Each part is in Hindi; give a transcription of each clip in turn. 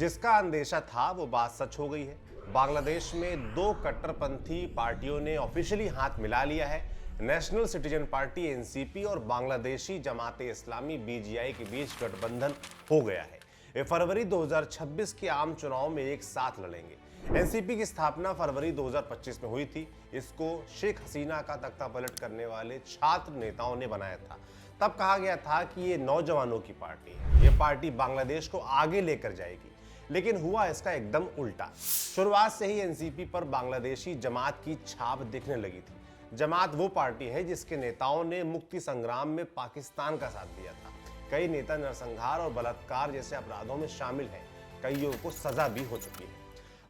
जिसका अंदेशा था वो बात सच हो गई है। बांग्लादेश में दो कट्टरपंथी पार्टियों ने ऑफिशियली हाथ मिला लिया है। नेशनल सिटीजन पार्टी एनसीपी और बांग्लादेशी जमाते इस्लामी बीजीआई के बीच गठबंधन हो गया है। ये फरवरी 2026 के आम चुनाव में एक साथ लड़ेंगे। एनसीपी की स्थापना फरवरी 2025 में हुई थी। इसको शेख हसीना का तख्ता पलट करने वाले छात्र नेताओं ने बनाया था। तब कहा गया था कि ये नौजवानों की पार्टी है, ये पार्टी बांग्लादेश को आगे लेकर जाएगी, लेकिन हुआ इसका एकदम उल्टा। शुरुआत से ही एनसीपी पर बांग्लादेशी जमात की छाप दिखने लगी थी। जमात वो पार्टी है जिसके नेताओं ने मुक्ति संग्राम में पाकिस्तान का साथ दिया था। कई नेता नरसंहार और बलात्कार जैसे अपराधों में शामिल हैं। कईयों को सजा भी हो चुकी है।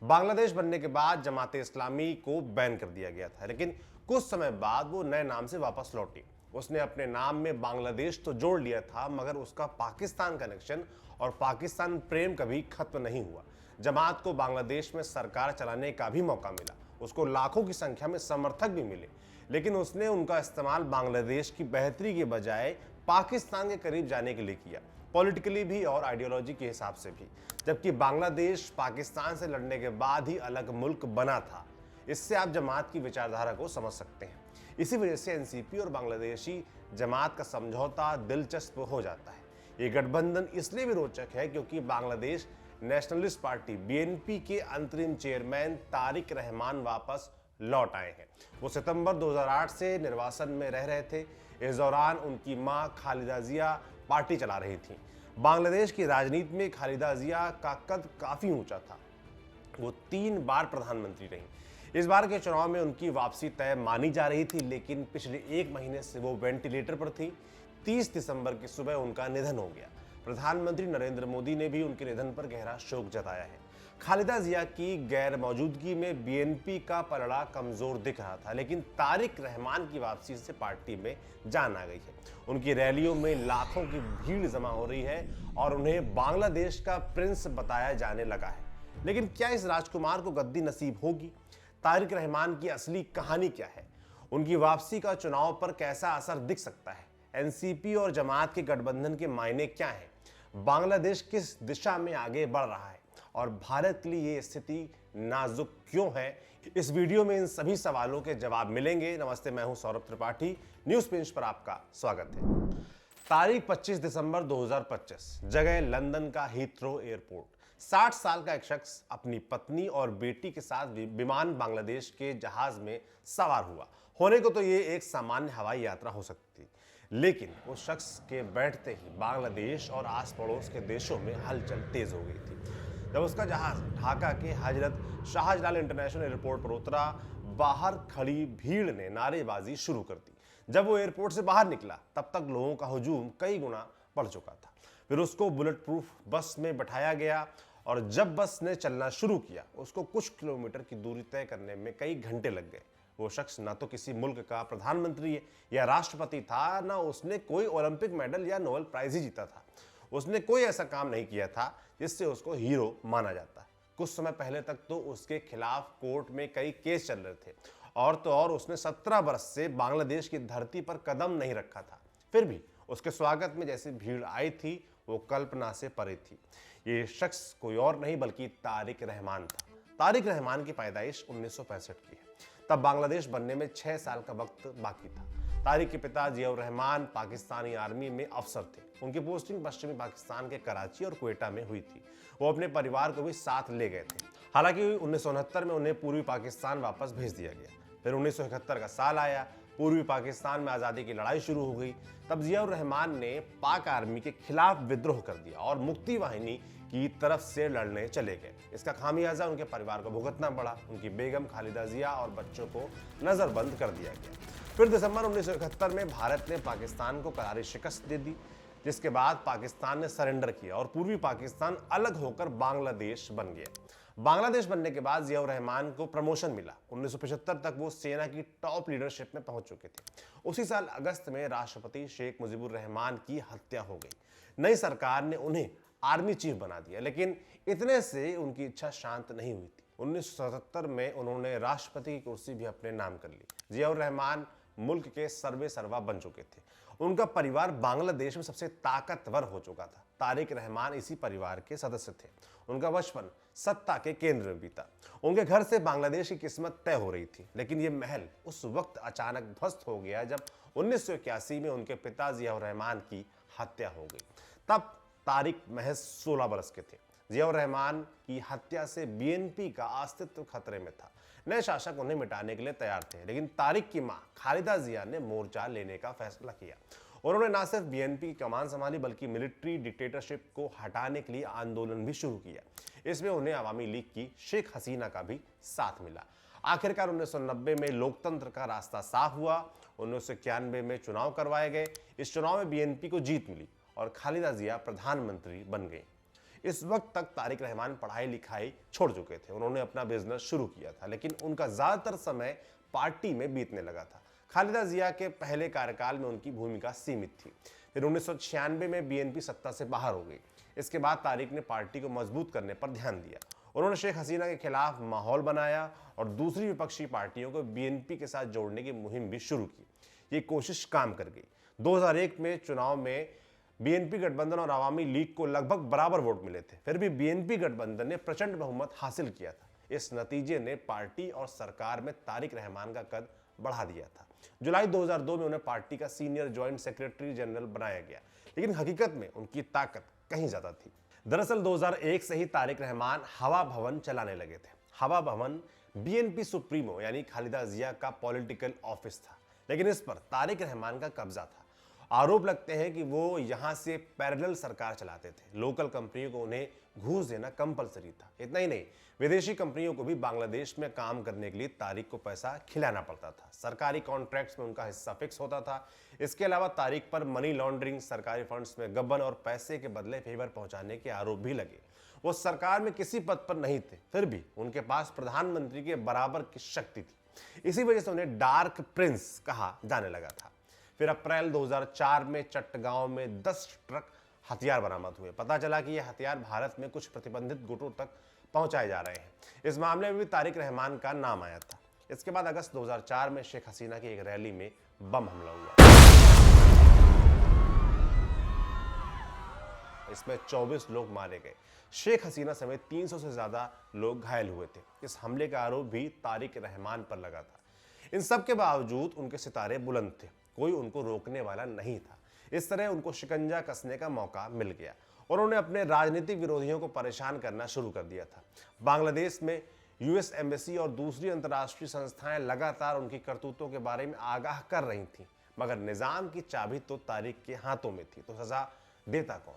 बांग्लादेश बनने के बाद जमाते इस्लामी को बैन कर दिया गया था, लेकिन कुछ समय बाद वो नए नाम से वापस लौटी। उसने अपने नाम में बांग्लादेश तो जोड़ लिया था, मगर उसका पाकिस्तान कनेक्शन और पाकिस्तान प्रेम कभी खत्म नहीं हुआ। जमात को बांग्लादेश में सरकार चलाने का भी मौका मिला, उसको लाखों की संख्या में समर्थक भी मिले, लेकिन उसने उनका इस्तेमाल बांग्लादेश की बेहतरी के बजाय पाकिस्तान के करीब जाने के लिए किया, पॉलिटिकली भी और आइडियोलॉजी के हिसाब से भी। जबकि बांग्लादेश पाकिस्तान से लड़ने के बाद ही अलग मुल्क बना था। इससे आप जमात की विचारधारा को समझ सकते हैं। इसी वजह से एनसीपी और बांग्लादेशी जमात का समझौता दिलचस्प हो जाता है। ये गठबंधन इसलिए भी रोचक है क्योंकि बांग्लादेश नेशनलिस्ट पार्टी बीएनपी के अंतरिम चेयरमैन तारिक रहमान वापस लौट आए हैं। वो सितंबर 2008 से निर्वासन में रह रहे थे। इस दौरान उनकी मां खालिदा जिया पार्टी चला रही थी। बांग्लादेश की राजनीति में खालिदा जिया का कद काफी ऊंचा था। वो 3 बार प्रधानमंत्री रहीं। इस बार के चुनाव में उनकी वापसी तय मानी जा रही थी, लेकिन पिछले 1 महीने से वो वेंटिलेटर पर थी। 30 दिसंबर की सुबह उनका निधन हो गया। प्रधानमंत्री नरेंद्र मोदी ने भी उनके निधन पर गहरा शोक जताया है। खालिदा जिया की गैर मौजूदगी में बीएनपी का पलड़ा कमजोर दिख रहा था, लेकिन तारिक रहमान की वापसी से पार्टी में जान आ गई है। उनकी रैलियों में लाखों की भीड़ जमा हो रही है और उन्हें बांग्लादेश का प्रिंस बताया जाने लगा है। लेकिन क्या इस राजकुमार को गद्दी नसीब होगी? तारिक रहमान की असली कहानी क्या है? उनकी वापसी का चुनाव पर कैसा असर दिख सकता है? एनसीपी और जमात के गठबंधन के मायने क्या हैं? बांग्लादेश किस दिशा में आगे बढ़ रहा है और भारत के लिए ये स्थिति नाजुक क्यों है? इस वीडियो में इन सभी सवालों के जवाब मिलेंगे। नमस्ते, मैं हूं सौरभ त्रिपाठी। न्यूज पिंच पर आपका स्वागत है। तारीख 25 दिसंबर 2025, जगह लंदन का हीथ्रो एयरपोर्ट। 60 साल का एक शख्स अपनी पत्नी और बेटी के साथ विमान बांग्लादेश के जहाज में सवार हुआ। होने को तो ये एक सामान्य हवाई यात्रा हो सकती, लेकिन उस शख्स के बैठते ही बांग्लादेश और आस पड़ोस के देशों में हलचल तेज हो गई थी। जब उसका जहाज ढाका के हजरत शाहजलाल इंटरनेशनल एयरपोर्ट पर उतरा, बाहर खड़ी भीड़ ने नारेबाजी शुरू कर दी। जब वो एयरपोर्ट से बाहर निकला, तब तक लोगों का हुजूम कई गुना बढ़ चुका था। फिर उसको बुलेट प्रूफ बस में बैठाया गया और जब बस ने चलना शुरू किया, उसको कुछ किलोमीटर की दूरी तय करने में कई घंटे लग गए। वो शख्स ना तो किसी मुल्क का प्रधानमंत्री या राष्ट्रपति था, ना उसने कोई ओलंपिक मेडल या नोबेल प्राइज ही जीता था। उसने कोई ऐसा काम नहीं किया था जिससे उसको हीरो माना जाता। कुछ समय पहले तक तो उसके खिलाफ कोर्ट में कई केस चल रहे थे, और तो और उसने 17 बरस से बांग्लादेश की धरती पर कदम नहीं रखा था। फिर भी उसके स्वागत में जैसी भीड़ आई थी, वो कल्पना से परे थी। ये शख्स कोई और नहीं बल्कि तारिक रहमान था। तारिक रहमान की पैदाइश 1965 की है। तब बांग्लादेश बनने में 6 साल का वक्त बाकी था। तारिक के पिता जियाउर रहमान पाकिस्तानी आर्मी में अफसर थे। उनकी पोस्टिंग पश्चिमी पाकिस्तान के कराची और क्वेटा में हुई थी। वो अपने परिवार को भी साथ ले गए थे। हालांकि 1969 में उन्हें पूर्वी पाकिस्तान वापस भेज दिया गया। फिर 1971 का साल आया, पूर्वी पाकिस्तान में आज़ादी की लड़ाई शुरू हो गई। तब जियाउर रहमान ने पाक आर्मी के खिलाफ विद्रोह कर दिया और मुक्ति वाहिनी की तरफ से लड़ने चले गए। इसका खामियाजा उनके परिवार को भुगतना पड़ा। उनकी बेगम खालिदा जिया और बच्चों को नजरबंद कर दिया गया। फिर दिसंबर 1971 में भारत ने पाकिस्तान को करारी शिकस्त दे दी, जिसके बाद पाकिस्तान ने सरेंडर किया और पूर्वी पाकिस्तान अलग होकर बांग्लादेश बन गया। बांग्लादेश बनने के बाद जियाउर रहमान को प्रमोशन मिला। 1975 तक वो सेना की टॉप लीडरशिप में पहुंच चुके थे। उसी साल अगस्त में राष्ट्रपति शेख मुजीबुर रहमान की हत्या हो गई। नई सरकार ने उन्हें आर्मी चीफ बना दिया, लेकिन इतने से उनकी इच्छा शांत नहीं हुई थी। 1977 में उन्होंने राष्ट्रपति की कुर्सी भी अपने नाम कर ली। जियाउर रहमान मुल्क के सर्वे सर्वा बन चुके थे। उनका परिवार बांग्लादेश में सबसे ताकतवर हो चुका था। तारिक रहमान इसी परिवार के सदस्य थे। उनका बचपन सत्ता के केंद्र में बीता। उनके घर से बांग्लादेश की किस्मत तय हो रही थी, लेकिन यह महल उस वक्त अचानक ध्वस्त हो गया जब 1981 में उनके पिता जियाउर रहमान की हत्या हो गई। तब तारिक महज 16 वर्ष के थे। जियाउर रहमान की हत्या से बीएनपी का अस्तित्व खतरे में था। नए शासक उन्हें मिटाने के लिए तैयार थे, लेकिन तारिक की मां खालिदा जिया ने मोर्चा लेने का फैसला किया। उन्होंने न सिर्फ बीएनपी की कमान संभाली, बल्कि मिलिट्री डिक्टेटरशिप को हटाने के लिए आंदोलन भी शुरू किया। इसमें उन्हें अवामी लीग की शेख हसीना का भी साथ मिला। आखिरकार 1990 में लोकतंत्र का रास्ता साफ हुआ। 1991 में चुनाव करवाए गए। इस चुनाव में बीएनपी को जीत मिली और खालिदा जिया प्रधानमंत्री बन गई। इस वक्त तक तारिक रहमान पढ़ाई लिखाई छोड़ चुके थे। उन्होंने अपना बिजनेस शुरू किया था, लेकिन उनका ज्यादातर समय पार्टी में बीतने लगा था। खालिदा जिया के पहले कार्यकाल में उनकी भूमिका सीमित थी। फिर 1996 में बीएनपी सत्ता से बाहर हो गई। इसके बाद तारिक ने पार्टी को मजबूत करने पर ध्यान दिया। उन्होंने शेख हसीना के खिलाफ माहौल बनाया और दूसरी विपक्षी पार्टियों को बीएनपी के साथ जोड़ने की मुहिम भी शुरू की। ये कोशिश काम कर गई। 2001 में चुनाव में बीएनपी गठबंधन और अवामी लीग को लगभग बराबर वोट मिले थे। फिर भी बीएनपी गठबंधन ने प्रचंड बहुमत हासिल किया था। इस नतीजे ने पार्टी और सरकार में तारिक रहमान का कद बढ़ा दिया था। जुलाई 2002 में उन्हें पार्टी का सीनियर ज्वाइंट सेक्रेटरी जनरल बनाया गया, लेकिन हकीकत में उनकी ताकत कहीं ज्यादा थी। दरअसल 2001 से ही तारिक रहमान हवा भवन चलाने लगे थे। हवा भवन बीएनपी सुप्रीमो यानी खालिदा जिया का पॉलिटिकल ऑफिस था, लेकिन इस पर तारिक रहमान का कब्जा था। आरोप लगते हैं कि वो यहां से पैरेलल सरकार चलाते थे। लोकल कंपनियों को उन्हें घूस देना कंपलसरी था। इतना ही नहीं, विदेशी कंपनियों को भी बांग्लादेश में काम करने के लिए तारिक को पैसा खिलाना पड़ता था। सरकारी कॉन्ट्रैक्ट्स में उनका हिस्सा फिक्स होता था। इसके अलावा तारिक पर मनी लॉन्ड्रिंग, सरकारी फंड्स में गबन और पैसे के बदले फेवर पहुंचाने के आरोप भी लगे। वो सरकार में किसी पद पर नहीं थे, फिर भी उनके पास प्रधानमंत्री के बराबर की शक्ति थी। इसी वजह से उन्हें डार्क प्रिंस कहा जाने लगा था। फिर अप्रैल 2004 में चट्टगांव में 10 ट्रक हथियार बरामद हुए। पता चला कि ये हथियार भारत में कुछ प्रतिबंधित गुटों तक पहुंचाए जा रहे हैं। इस मामले में भी तारिक रहमान का नाम आया था। इसके बाद अगस्त 2004 में शेख हसीना की एक रैली में बम हमला हुआ। इसमें 24 लोग मारे गए। शेख हसीना समेत 300 से ज्यादा लोग घायल हुए थे। इस हमले का आरोप भी तारिक रहमान पर लगा था। इन सब के बावजूद उनके सितारे बुलंद थे। कोई उनको रोकने वाला नहीं था। इस तरह उनको शिकंजा कसने का मौका मिल गया और उन्होंने अपने राजनीतिक विरोधियों को परेशान करना शुरू कर दिया था। बांग्लादेश में यूएस एम्बेसी और दूसरी अंतर्राष्ट्रीय संस्थाएं लगातार उनकी करतूतों के बारे में आगाह कर रही थीं, मगर निजाम की चाबी तो तारिक के हाथों में थी, तो सजा देता कौन।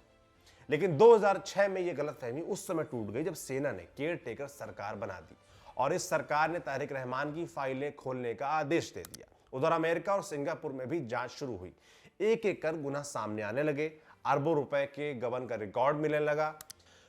लेकिन 2006 में यह गलतफहमी उस समय टूट गई जब सेना ने केयर टेकर सरकार बना दी और इस सरकार ने तारिक रहमान की फाइलें खोलने का आदेश दे दिया। उधर अमेरिका और सिंगापुर में भी जांच शुरू हुई। एक एक कर गुना सामने आने लगे। अरबों रुपए के गबन का रिकॉर्ड मिलने लगा।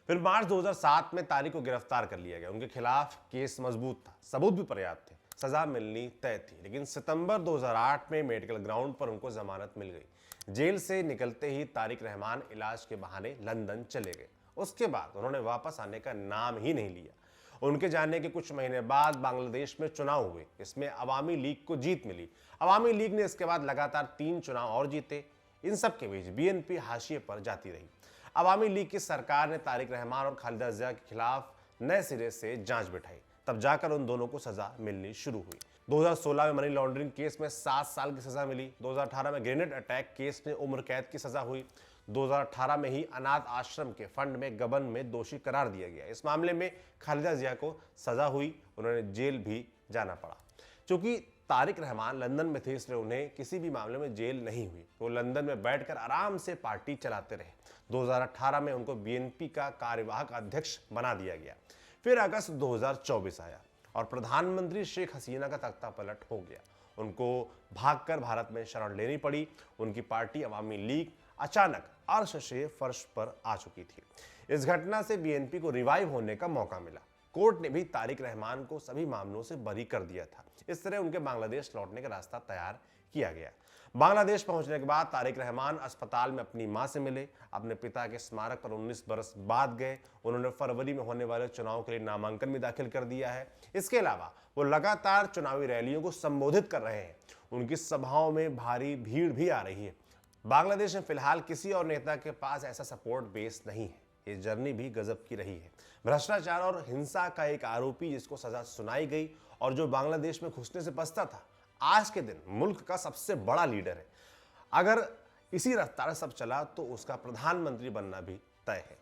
फिर मार्च 2007 में तारिक को गिरफ्तार कर लिया गया। उनके खिलाफ केस मजबूत था, सबूत भी पर्याप्त थे, सजा मिलनी तय थी। लेकिन सितंबर 2008 में मेडिकल ग्राउंड पर उनको जमानत मिल गई। जेल से निकलते ही तारिक रहमान इलाज के बहाने लंदन चले गए। उसके बाद उन्होंने वापस आने का नाम ही नहीं लिया। उनके जाने के कुछ महीने बाद बांग्लादेश में चुनाव हुए। इसमें अवामी लीग को जीत मिली। अवामी लीग ने इसके बाद लगातार 3 चुनाव और जीते। इन सब के बीच बीएनपी हाशिए पर जाती रही। अवामी लीग की सरकार ने तारिक रहमान और खालिदा जिया के खिलाफ नए सिरे से जांच बिठाई। तब जाकर उन दोनों को सजा मिलनी शुरू हुई। 2016 में मनी लॉन्ड्रिंग केस में 7 साल की सजा मिली। 2018 में ग्रेनेड अटैक केस में उम्र कैद की सजा हुई। 2018 में ही अनाथ आश्रम के फंड में गबन में दोषी करार दिया गया। इस मामले में खालिदा जिया को सजा हुई, उन्होंने जेल भी जाना पड़ा। चूंकि तारिक रहमान लंदन में थे, इसलिए उन्हें किसी भी मामले में जेल नहीं हुई। वो लंदन में बैठकर आराम से पार्टी चलाते रहे। 2018 में उनको बीएनपी का कार्यवाहक अध्यक्ष बना दिया गया। फिर अगस्त 2024 आया और प्रधानमंत्री शेख हसीना का तख्ता पलट हो गया। उनको भागकर भारत में शरण लेनी पड़ी। उनकी पार्टी अवामी लीग अचानक अर्श से फर्श पर आ चुकी थी। इस घटना से बीएनपी को रिवाइव होने का मौका मिला। कोर्ट ने भी तारिक रहमान को सभी मामलों से बरी कर दिया था। इस तरह उनके बांग्लादेश लौटने का रास्ता तैयार किया गया। बांग्लादेश पहुंचने के बाद तारिक रहमान अस्पताल में अपनी मां से मिले। अपने पिता के स्मारक पर 19 बरस बाद गए। उन्होंने फरवरी में होने वाले चुनाव के लिए नामांकन भी दाखिल कर दिया है। इसके अलावा वो लगातार चुनावी रैलियों को संबोधित कर रहे हैं। उनकी सभाओं में भारी भीड़ भी आ रही है। बांग्लादेश में फिलहाल किसी और नेता के पास ऐसा सपोर्ट बेस नहीं है। ये जर्नी भी गजब की रही है। भ्रष्टाचार और हिंसा का एक आरोपी जिसको सजा सुनाई गई और जो बांग्लादेश में घुसने से बचता था, आज के दिन मुल्क का सबसे बड़ा लीडर है। अगर इसी रफ्तार सब चला तो उसका प्रधानमंत्री बनना भी तय है।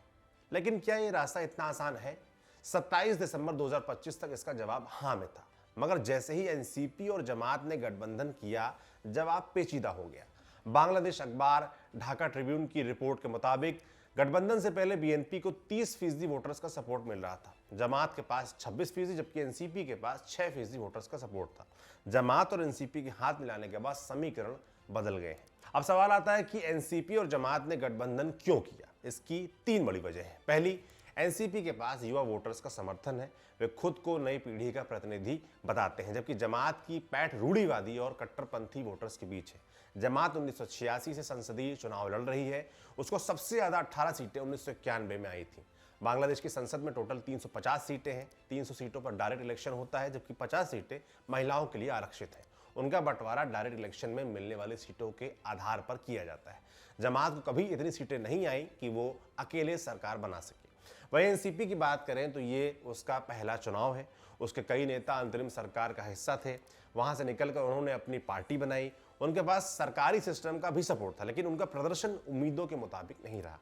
लेकिन क्या ये रास्ता इतना आसान है? 27 दिसंबर 2025 तक इसका जवाब हाँ में था, मगर जैसे ही एनसीपी और जमात ने गठबंधन किया, जवाब पेचीदा हो गया। बांग्लादेश अखबार ढाका ट्रिब्यून की रिपोर्ट के मुताबिक गठबंधन से पहले बीएनपी को 30% वोटर्स का सपोर्ट मिल रहा था। जमात के पास 26%, जबकि एनसीपी के पास 6% वोटर्स का सपोर्ट था। जमात और एनसीपी के हाथ मिलाने के बाद समीकरण बदल गए हैं। अब सवाल आता है कि एनसीपी और जमात ने गठबंधन क्यों किया? इसकी 3 बड़ी वजह है। पहली, एनसीपी के पास युवा वोटर्स का समर्थन है। वे खुद को नई पीढ़ी का प्रतिनिधि बताते हैं, जबकि जमात की पैठ रूढ़िवादी और कट्टरपंथी वोटर्स के बीच है। जमात 1986 से संसदीय चुनाव लड़ रही है। उसको सबसे ज्यादा 18 सीटें 1991 में आई थी। बांग्लादेश की संसद में टोटल 350 सीटें हैं। 300 सीटों पर डायरेक्ट इलेक्शन होता है, जबकि 50 सीटें महिलाओं के लिए आरक्षित हैं। उनका बंटवारा डायरेक्ट इलेक्शन में मिलने वाली सीटों के आधार पर किया जाता है। जमात को कभी इतनी सीटें नहीं आई कि वो अकेले सरकार बना सके। वहीं एनसीपी की बात करें तो ये उसका पहला चुनाव है। उसके कई नेता अंतरिम सरकार का हिस्सा थे। वहां से निकलकर उन्होंने अपनी पार्टी बनाई। उनके पास सरकारी सिस्टम का भी सपोर्ट था, लेकिन उनका प्रदर्शन उम्मीदों के मुताबिक नहीं रहा।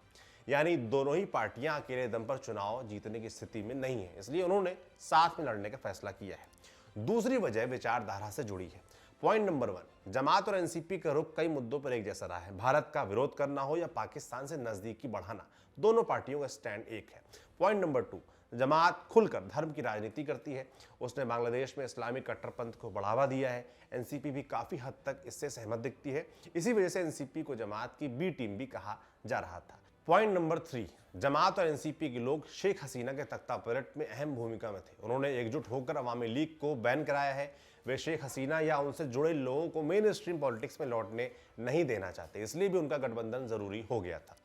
यानी दोनों ही पार्टियां अकेले दम पर चुनाव जीतने की स्थिति में नहीं है, इसलिए उन्होंने साथ में लड़ने का फैसला किया है। दूसरी वजह विचारधारा से जुड़ी है। पॉइंट नंबर 1, जमात और एनसीपी का रुख कई मुद्दों पर एक जैसा रहा है। भारत का विरोध करना हो या पाकिस्तान से नजदीकी बढ़ाना, दोनों पार्टियों का स्टैंड एक है। पॉइंट नंबर 2, जमात खुलकर धर्म की राजनीति करती है। उसने बांग्लादेश में इस्लामिक कट्टरपंथ को बढ़ावा दिया है। एनसीपी भी काफी हद तक इससे सहमत दिखती है। इसी वजह से एनसीपी को जमात की बी टीम भी कहा जा रहा था। पॉइंट नंबर 3, जमात और एनसीपी के लोग शेख हसीना के तख्तापलट में अहम भूमिका में थे। उन्होंने एकजुट होकर अवामी लीग को बैन कराया है। वे शेख हसीना या उनसे जुड़े लोगों को मेन स्ट्रीम पॉलिटिक्स में लौटने नहीं देना चाहते, इसलिए भी उनका गठबंधन जरूरी हो गया था।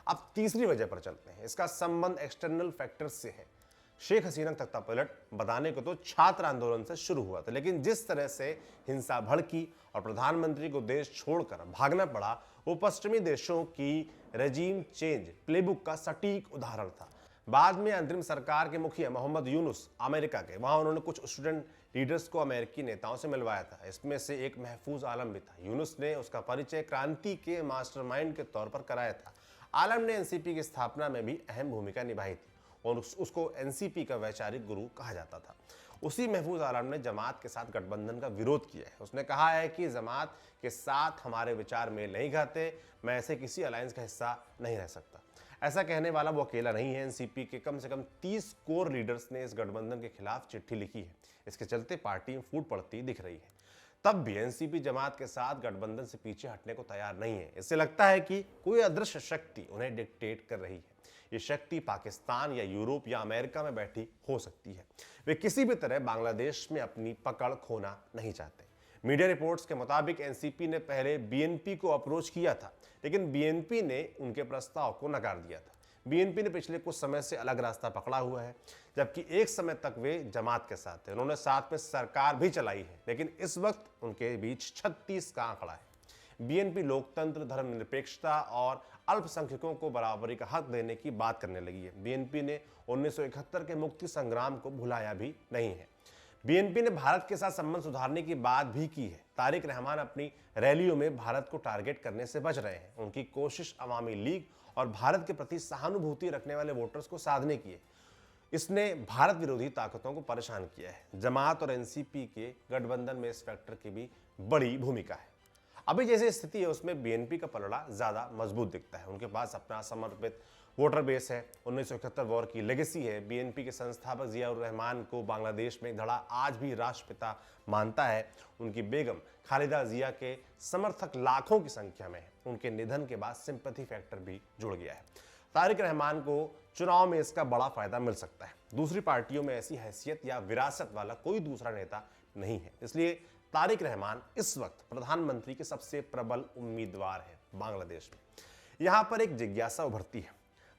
अब तीसरी वजह पर चलते हैं। इसका संबंध एक्सटर्नल फैक्टर्स से है। शेख हसीना तख्तापलट बताने को तो छात्र आंदोलन से शुरू हुआ था, लेकिन जिस तरह से हिंसा भड़की और प्रधानमंत्री को देश छोड़कर भागना पड़ा, वो पश्चिमी देशों की रेजीम चेंज प्लेबुक का सटीक उदाहरण था। बाद में अंतरिम सरकार के मुखिया मोहम्मद यूनुस अमेरिका के, वहां उन्होंने कुछ स्टूडेंट लीडर्स को अमेरिकी नेताओं से मिलवाया था। इसमें से एक महफूज आलम भी था। यूनुस ने उसका परिचय क्रांति के मास्टरमाइंड के तौर पर कराया था। आलम ने एनसीपी की स्थापना में भी अहम भूमिका निभाई थी और उसको एनसीपी का वैचारिक गुरु कहा जाता था। उसी महफूज आलम ने जमात के साथ गठबंधन का विरोध किया है। उसने कहा है कि जमात के साथ हमारे विचार मेल नहीं खाते, मैं ऐसे किसी अलायंस का हिस्सा नहीं रह सकता। ऐसा कहने वाला वो अकेला नहीं है। एनसीपी के कम से कम 30 कोर लीडर्स ने इस गठबंधन के खिलाफ चिट्ठी लिखी है। इसके चलते पार्टी में फूट पड़ती दिख रही है। तब भी एनसीपी जमात के साथ गठबंधन से पीछे हटने को तैयार नहीं है। इससे लगता है कि कोई अदृश्य शक्ति उन्हें डिक्टेट कर रही है। ये शक्ति पाकिस्तान या यूरोप या अमेरिका में बैठी हो सकती है। वे किसी भी तरह बांग्लादेश में अपनी पकड़ खोना नहीं चाहते। मीडिया रिपोर्ट्स के मुताबिक एनसीपी ने पहले बीएनपी को अप्रोच किया था, लेकिन बीएनपी ने उनके प्रस्ताव को नकार दिया था। बीएनपी ने पिछले कुछ समय से अलग रास्ता पकड़ा हुआ है, जबकि एक समय तक वे जमात के साथ थे। उन्होंने साथ में सरकार भी चलाई है, लेकिन इस वक्त उनके बीच 36 का आंकड़ा है। बीएनपी लोकतंत्र, धर्मनिरपेक्षता और अल्पसंख्यकों को बराबरी का हक देने की बात करने लगी है। बीएनपी ने 1971 के मुक्ति संग्राम को भुलाया भी नहीं है। बीएनपी ने भारत के साथ संबंध सुधारने की बात भी की है। तारिक रहमान अपनी रैलियों में भारत को टारगेट करने से बच रहे हैं। उनकी कोशिश अवामी लीग और भारत के प्रति सहानुभूति रखने वाले वोटर्स को साधने की है। इसने भारत विरोधी ताकतों को परेशान किया है। जमात और एनसीपी के गठबंधन में इस फैक्टर की भी बड़ी भूमिका है। अभी जैसी स्थिति है उसमें बीएनपी का पलड़ा ज्यादा मजबूत दिखता है। उनके पास अपना समर्पित वोटर बेस है। 1971 वॉर की लेगेसी है। बीएनपी के संस्थापक जिया उर रहमान को बांग्लादेश में धड़ा आज भी राष्ट्रपिता मानता है। उनकी बेगम खालिदा जिया के समर्थक लाखों की संख्या में है। उनके निधन के बाद सिंपैथी फैक्टर भी जुड़ गया है। तारिक रहमान को चुनाव में इसका बड़ा फायदा मिल सकता है। दूसरी पार्टियों में ऐसी हैसियत या विरासत वाला कोई दूसरा नेता नहीं है, इसलिए तारिक रहमान इस वक्त प्रधानमंत्री के सबसे प्रबल उम्मीदवार है बांग्लादेश में। यहां पर एक जिज्ञासा उभरती है।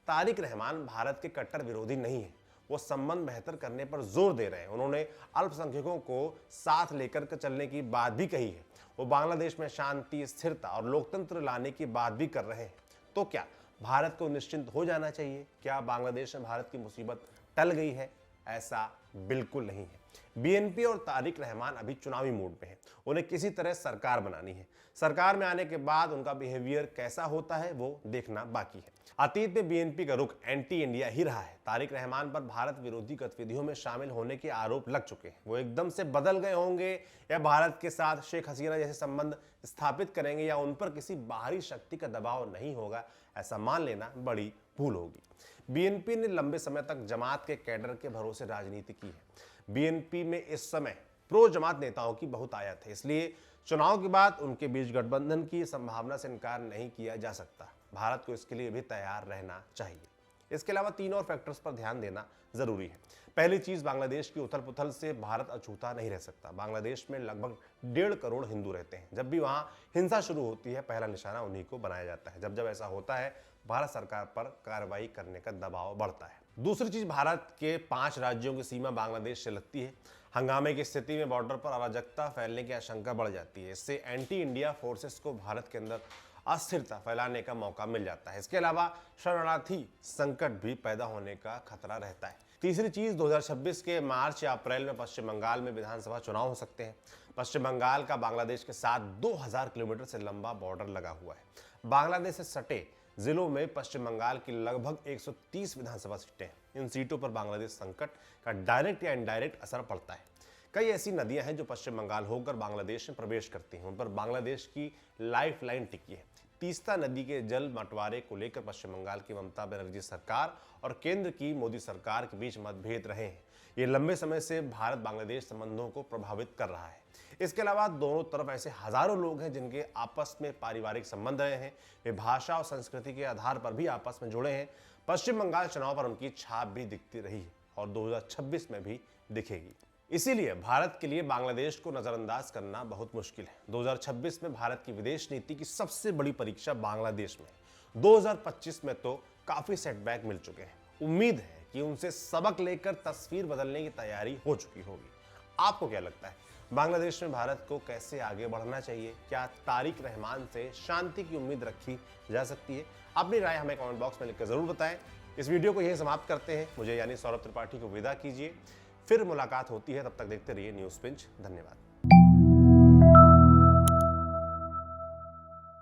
तारिक रहमान भारत के कट्टर विरोधी नहीं है, वो संबंध बेहतर करने पर जोर दे रहे हैं। उन्होंने अल्पसंख्यकों को साथ लेकर के चलने की बात भी कही है। वो बांग्लादेश में शांति, स्थिरता और लोकतंत्र लाने की बात भी कर रहे हैं। तो क्या भारत को निश्चिंत हो जाना चाहिए? क्या बांग्लादेश में भारत की मुसीबत टल गई है? ऐसा बिल्कुल नहीं है। बीएनपी और तारिक रहमान अभी चुनावी मूड में हैं। उन्हें किसी तरह सरकार बनानी है। सरकार में आने के बाद उनका बिहेवियर कैसा होता है वो देखना बाकी है। अतीत में बीएनपी का रुख एंटी इंडिया ही रहा है। तारिक रहमान पर भारत विरोधी गतिविधियों में शामिल होने के आरोप लग चुके हैं। वो एकदम से बदल गए होंगे या भारत के साथ शेख हसीना जैसे संबंध स्थापित करेंगे या उन पर किसी बाहरी शक्ति का दबाव नहीं होगा, ऐसा मान लेना बड़ी भूल होगी। बीएनपी ने लंबे समय तक जमात के कैडर के भरोसे राजनीति की है। बीएनपी में इस समय प्रो जमात नेताओं की बहुत आयत है, इसलिए चुनाव के बाद उनके बीच गठबंधन की संभावना से इनकार नहीं किया जा सकता। भारत को इसके लिए भी तैयार रहना चाहिए। इसके अलावा 3 और फैक्टर्स पर ध्यान देना जरूरी है। पहली चीज, बांग्लादेश की उथल पुथल से भारत अछूता नहीं रह सकता। बांग्लादेश में लगभग 1.5 करोड़ हिंदू रहते हैं। जब भी वहां हिंसा शुरू होती है, पहला निशाना उन्हीं को बनाया जाता है। जब ऐसा होता है, भारत सरकार पर कार्रवाई करने का दबाव बढ़ता है। दूसरी चीज, भारत के 5 राज्यों की सीमा बांग्लादेश से लगती है। हंगामे की स्थिति में बॉर्डर पर अराजकता फैलने की आशंका बढ़ जाती है। इससे एंटी इंडिया फोर्सेस को भारत के अंदर अस्थिरता फैलाने का मौका मिल जाता है। इसके अलावा शरणार्थी संकट भी पैदा होने का खतरा रहता है। तीसरी चीज, 2026 के मार्च या अप्रैल में पश्चिम बंगाल में विधानसभा चुनाव हो सकते हैं। पश्चिम बंगाल का बांग्लादेश के साथ 2000 किलोमीटर से लंबा बॉर्डर लगा हुआ है। बांग्लादेश से सटे जिलों में पश्चिम बंगाल की लगभग 130 विधानसभा सीटें हैं। इन सीटों पर बांग्लादेश संकट का डायरेक्ट या इनडायरेक्ट असर पड़ता है। कई ऐसी नदियां हैं जो पश्चिम बंगाल होकर बांग्लादेश में प्रवेश करती हैं। उन पर बांग्लादेश की लाइफ लाइन टिकी है। तीस्ता नदी के जल बंटवारे को लेकर पश्चिम बंगाल की ममता बनर्जी सरकार और केंद्र की मोदी सरकार के बीच मतभेद रहे हैं। ये लंबे समय से भारत बांग्लादेश संबंधों को प्रभावित कर रहा है। इसके अलावा दोनों तरफ ऐसे हजारों लोग हैं जिनके आपस में पारिवारिक संबंध रहे हैं। वे भाषा और संस्कृति के आधार पर भी आपस में जुड़े हैं। पश्चिम बंगाल चुनाव पर उनकी छाप भी दिखती रही है और 2026 में भी दिखेगी। इसीलिए भारत के लिए बांग्लादेश को नजरअंदाज करना बहुत मुश्किल है। 2026 में भारत की विदेश नीति की सबसे बड़ी परीक्षा बांग्लादेश में है। 2025 में तो काफी सेटबैक मिल चुके हैं। उम्मीद है कि उनसे सबक लेकर तस्वीर बदलने की तैयारी हो चुकी होगी। आपको क्या लगता है, बांग्लादेश में भारत को कैसे आगे बढ़ना चाहिए? क्या तारिक रहमान से शांति की उम्मीद रखी जा सकती है? अपनी राय हमें कमेंट बॉक्स में लिखकर जरूर बताएं। इस वीडियो को यहीं समाप्त करते हैं। मुझे यानी सौरभ त्रिपाठी को विदा कीजिए। फिर मुलाकात होती है, तब तक देखते रहिए न्यूज़ पिंच। धन्यवाद।